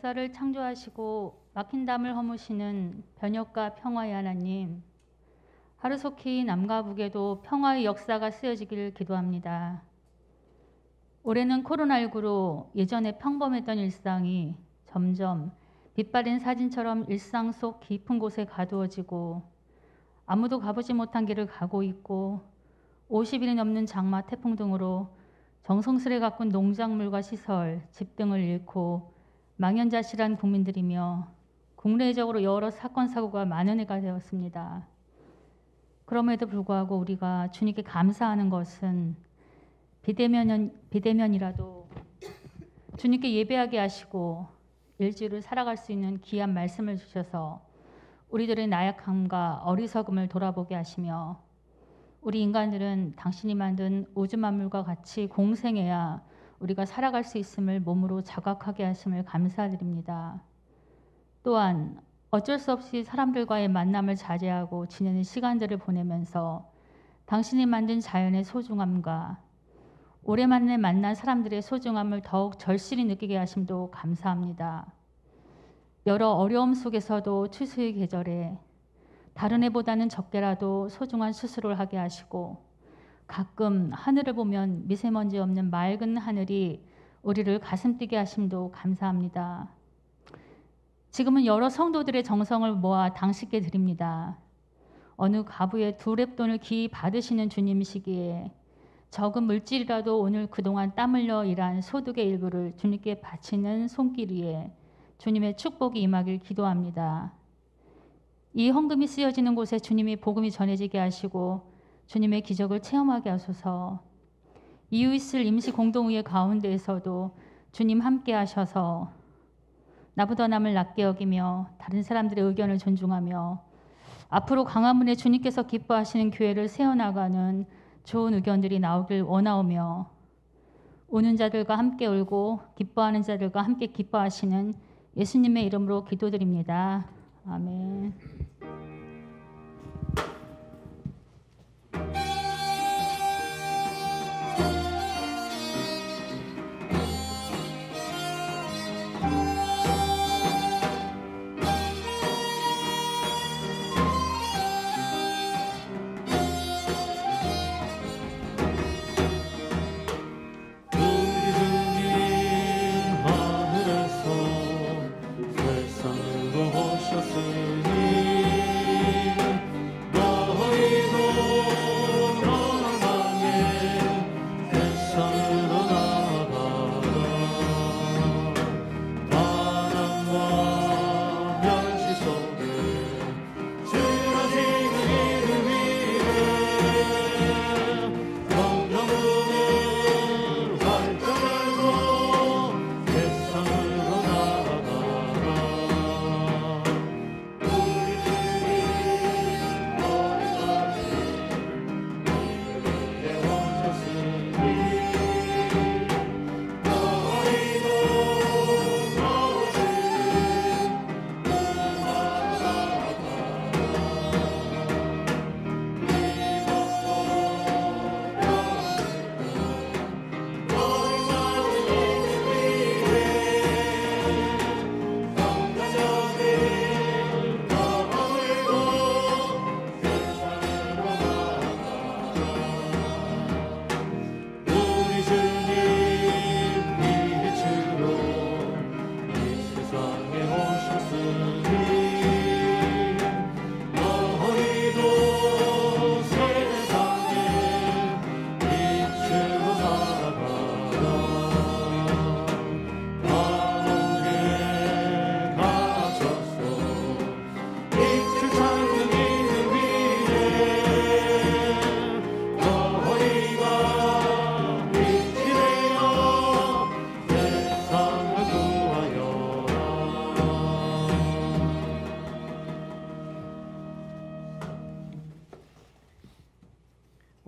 역사를 창조하시고 막힌 담을 허무시는 변혁과 평화의 하나님, 하루속히 남과 북에도 평화의 역사가 쓰여지길 기도합니다. 올해는 코로나19로 예전에 평범했던 일상이 점점 빛바랜 사진처럼 일상 속 깊은 곳에 가두어지고 아무도 가보지 못한 길을 가고 있고 50일이 넘는 장마, 태풍 등으로 정성스레 가꾼 농작물과 시설, 집 등을 잃고 망연자실한 국민들이며 국내적으로 여러 사건, 사고가 많은 해가 되었습니다. 그럼에도 불구하고 우리가 주님께 감사하는 것은 비대면이라도 주님께 예배하게 하시고 일주일을 살아갈 수 있는 귀한 말씀을 주셔서 우리들의 나약함과 어리석음을 돌아보게 하시며 우리 인간들은 당신이 만든 우주 만물과 같이 공생해야 우리가 살아갈 수 있음을 몸으로 자각하게 하심을 감사드립니다. 또한 어쩔 수 없이 사람들과의 만남을 자제하고 지내는 시간들을 보내면서 당신이 만든 자연의 소중함과 오래만에 만난 사람들의 소중함을 더욱 절실히 느끼게 하심도 감사합니다. 여러 어려움 속에서도 추수의 계절에 다른 해보다는 적게라도 소중한 수술을 하게 하시고 가끔 하늘을 보면 미세먼지 없는 맑은 하늘이 우리를 가슴 뛰게 하심도 감사합니다. 지금은 여러 성도들의 정성을 모아 당신께 드립니다. 어느 가부의 두 랩돈을 기히 받으시는 주님이시기에 적은 물질이라도 오늘 그동안 땀 흘려 일한 소득의 일부를 주님께 바치는 손길 위에 주님의 축복이 임하길 기도합니다. 이 헌금이 쓰여지는 곳에 주님의 복음이 전해지게 하시고 주님의 기적을 체험하게 하소서. 이웃을 임시 공동의회 가운데에서도 주님 함께 하셔서 나보다 남을 낮게 여기며 다른 사람들의 의견을 존중하며 앞으로 광화문에 주님께서 기뻐하시는 교회를 세워나가는 좋은 의견들이 나오길 원하오며 우는 자들과 함께 울고 기뻐하는 자들과 함께 기뻐하시는 예수님의 이름으로 기도드립니다. 아멘.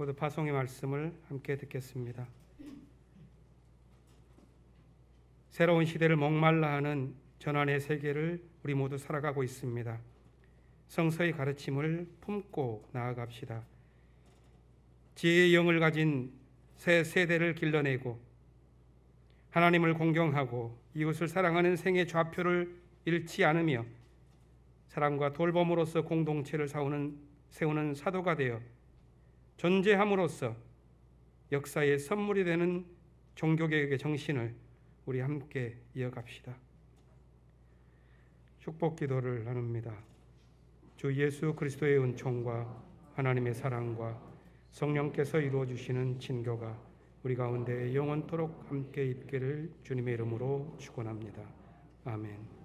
모두 파송의 말씀을 함께 듣겠습니다. 새로운 시대를 목말라 하는 전환의 세계를 우리 모두 살아가고 있습니다. 성서의 가르침을 품고 나아갑시다. 지혜의 영을 가진 새 세대를 길러내고 하나님을 공경하고 이웃을 사랑하는 생의 좌표를 잃지 않으며 사랑과 돌봄으로서 공동체를 세우는 사도가 되어 존재함으로써 역사의 선물이 되는 종교개혁의 정신을 우리 함께 이어갑시다. 축복 기도를 나눕니다. 주 예수 그리스도의 은총과 하나님의 사랑과 성령께서 이루어 주시는 친교가 우리 가운데 영원토록 함께 있기를 주님의 이름으로 축원합니다. 아멘.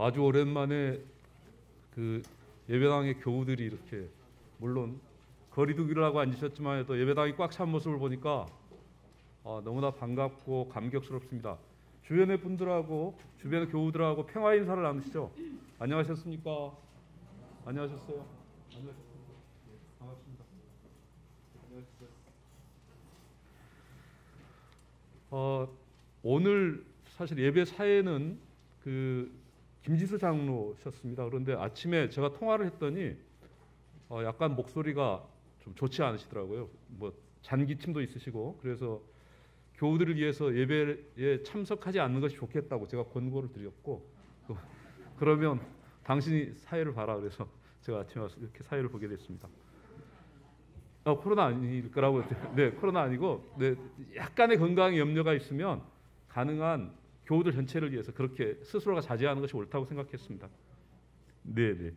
아주 오랜만에 그 예배당의 교우들이 이렇게 물론 거리두기를 하고 앉으셨지만 또 예배당이 꽉 찬 모습을 보니까 너무나 반갑고 감격스럽습니다. 주변의 분들하고 주변의 교우들하고 평화 인사를 나누시죠. 안녕하셨습니까? 안녕하셨어요? 안녕하셨습니까? 반갑습니다. 안녕하셨어요? 오늘 사실 예배 사회는 김지수 장로셨습니다. 그런데 아침에 제가 통화를 했더니 약간 목소리가 좀 좋지 않으시더라고요. 뭐 잔기침도 있으시고 그래서 교우들을 위해서 예배에 참석하지 않는 것이 좋겠다고 제가 권고를 드렸고 그러면 당신이 사회를 봐라 그래서 제가 아침에 와서 이렇게 사회를 보게 됐습니다. 코로나 아닐 거라고 네 코로나 아니고 네 약간의 건강 염려가 있으면 가능한 교우들 전체를 위해서 그렇게 스스로가 자제하는 것이 옳다고 생각했습니다. 네네.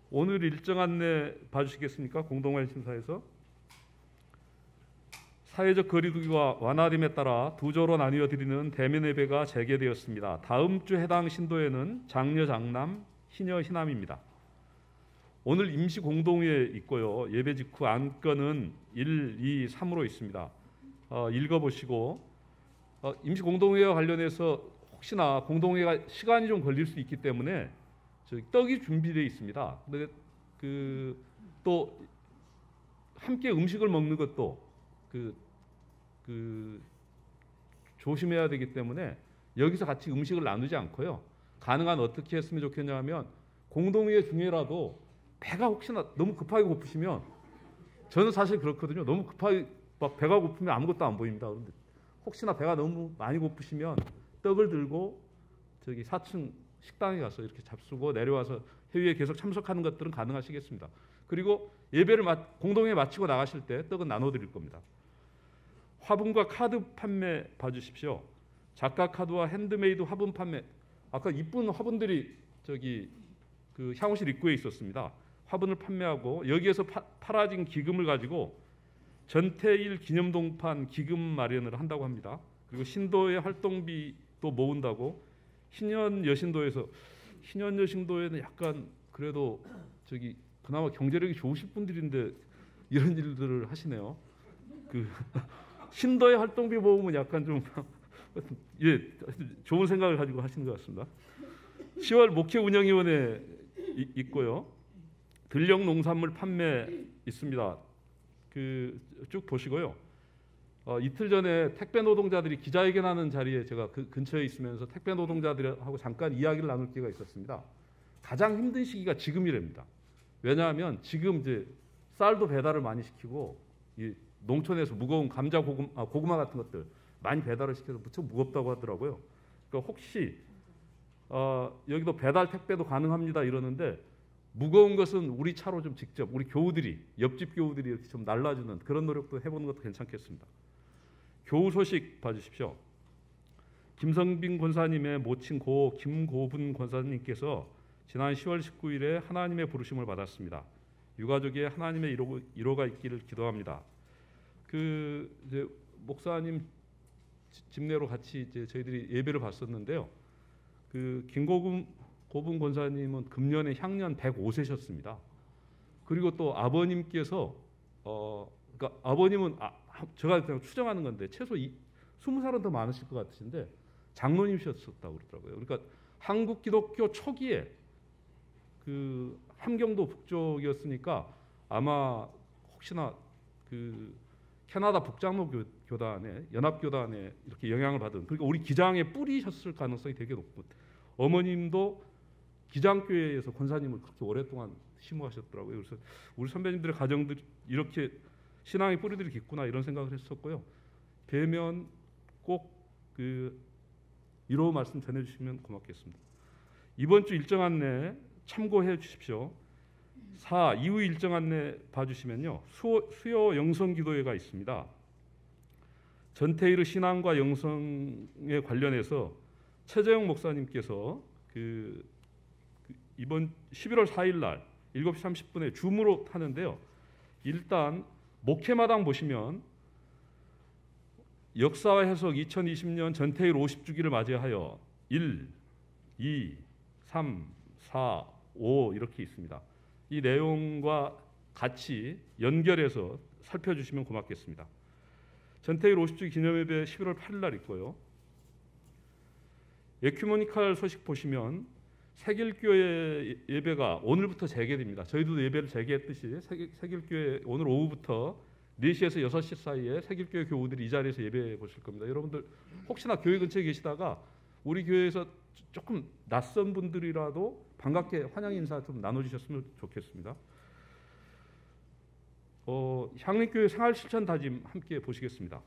오늘 일정 안내 봐주시겠습니까? 공동관심사에서 사회적 거리두기가 완화됨에 따라 두 조로 나뉘어 드리는 대면 예배가 재개되었습니다. 다음 주 해당 신도에는 장녀 장남, 희녀 희남입니다. 오늘 임시 공동회에 있고요. 예배 직후 안건은 1, 2, 3으로 있습니다. 읽어보시고 임시 공동회와 관련해서 혹시나 공동회가 시간이 좀 걸릴 수 있기 때문에 떡이 준비되어 있습니다. 근데 또 함께 음식을 먹는 것도 조심해야 되기 때문에 여기서 같이 음식을 나누지 않고요. 가능한 어떻게 했으면 좋겠냐면 공동회 중에라도 배가 혹시나 너무 급하게 고프시면 저는 사실 그렇거든요. 너무 급하게 막 배가 고프면 아무것도 안 보입니다. 그런데 혹시나 배가 너무 많이 고프시면 떡을 들고 저기 4층 식당에 가서 이렇게 잡수고 내려와서 회의에 계속 참석하는 것들은 가능하시겠습니다. 그리고 예배를 공동회 마치고 나가실 때 떡은 나눠드릴 겁니다. 화분과 카드 판매 봐주십시오. 작가 카드와 핸드메이드 화분 판매. 아까 이쁜 화분들이 저기 향후실 입구에 있었습니다. 화분을 판매하고 여기에서 팔아진 기금을 가지고 전태일 기념동판 기금 마련을 한다고 합니다. 그리고 신도의 활동비도 모은다고 희년 여신도에는 약간 그래도 그나마 경제력이 좋으실 분들인데 이런 일들을 하시네요. 신도의 활동비 모으면 약간 좀 좋은 생각을 가지고 하시는 것 같습니다. 10월 목회 운영위원회 있고요. 들녘 농산물 판매 있습니다. 쭉 보시고요. 이틀 전에 택배 노동자들이 기자회견하는 자리에 제가 근처에 있으면서 택배 노동자들하고 잠깐 이야기를 나눌 기회가 있었습니다. 가장 힘든 시기가 지금이랍니다. 왜냐하면 지금 이제 쌀도 배달을 많이 시키고 농촌에서 무거운 감자, 고구마 같은 것들 많이 배달을 시켜서 무척 무겁다고 하더라고요. 그러니까 혹시 여기도 배달 택배도 가능합니다 이러는데 무거운 것은 우리 차로 좀 직접 우리 교우들이 옆집 교우들이 이렇게 좀 날라주는 그런 노력도 해보는 것도 괜찮겠습니다. 교우 소식 봐주십시오. 김성빈 권사님의 모친 고 김고분 권사님께서 지난 10월 19일에 하나님의 부르심을 받았습니다. 유가족에 하나님의 위로가 있기를 기도합니다. 이제 목사님 집내로 같이 이제 저희들이 예배를 봤었는데요. 김고분 권사님은 금년에 향년 105세셨습니다. 그리고 또 아버님께서 그러니까 아버님은 제가 그냥 추정하는 건데 최소 20살은 더 많으실 것 같으신데 장로님이셨다고 그러더라고요. 그러니까 한국 기독교 초기에 함경도 북쪽이었으니까 아마 혹시나 캐나다 북장로 교단에 연합교단에 이렇게 영향을 받은 그러니까 우리 기장에 뿌리셨을 가능성이 되게 높고 어머님도 기장교회에서 권사님을 그렇게 오랫동안 심호하셨더라고요. 그래서 우리 선배님들의 가정들이 이렇게 신앙의 뿌리들이 깊구나 이런 생각을 했었고요. 뵈면 꼭 위로 말씀 전해주시면 고맙겠습니다. 이번 주 일정 안내 참고해 주십시오. 이후 일정 안내 봐주시면요. 수요 영성 기도회가 있습니다. 전태일의 신앙과 영성에 관련해서 최재형 목사님께서 이번 11월 4일 날 7시 30분에 줌으로 하는데요. 일단 목회마당 보시면 역사와 해석 2020년 전태일 50주기를 맞이하여 1, 2, 3, 4, 5 이렇게 있습니다. 이 내용과 같이 연결해서 살펴주시면 고맙겠습니다. 전태일 50주기 기념예배 11월 8일 날 있고요. 에큐메니칼 소식 보시면 세길교회 예배가 오늘부터 재개됩니다. 저희도 예배를 재개했듯이 세길교회 오늘 오후부터 4시에서 6시 사이에 세길교회 교우들이 이 자리에서 예배해 보실 겁니다. 여러분들 혹시나 교회 근처에 계시다가 우리 교회에서 조금 낯선 분들이라도 반갑게 환영 인사 좀 나눠주셨으면 좋겠습니다. 향림교회 생활실천 다짐 함께 보시겠습니다.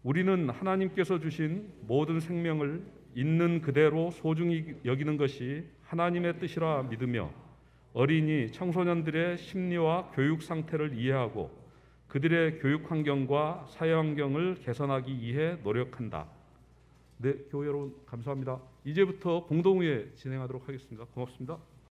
우리는 하나님께서 주신 모든 생명을 있는 그대로 소중히 여기는 것이 하나님의 뜻이라 믿으며 어린이, 청소년들의 심리와 교육 상태를 이해하고 그들의 교육 환경과 사회 환경을 개선하기 위해 노력한다. 네, 교회 여러분 감사합니다. 이제부터 공동의회 진행하도록 하겠습니다. 고맙습니다.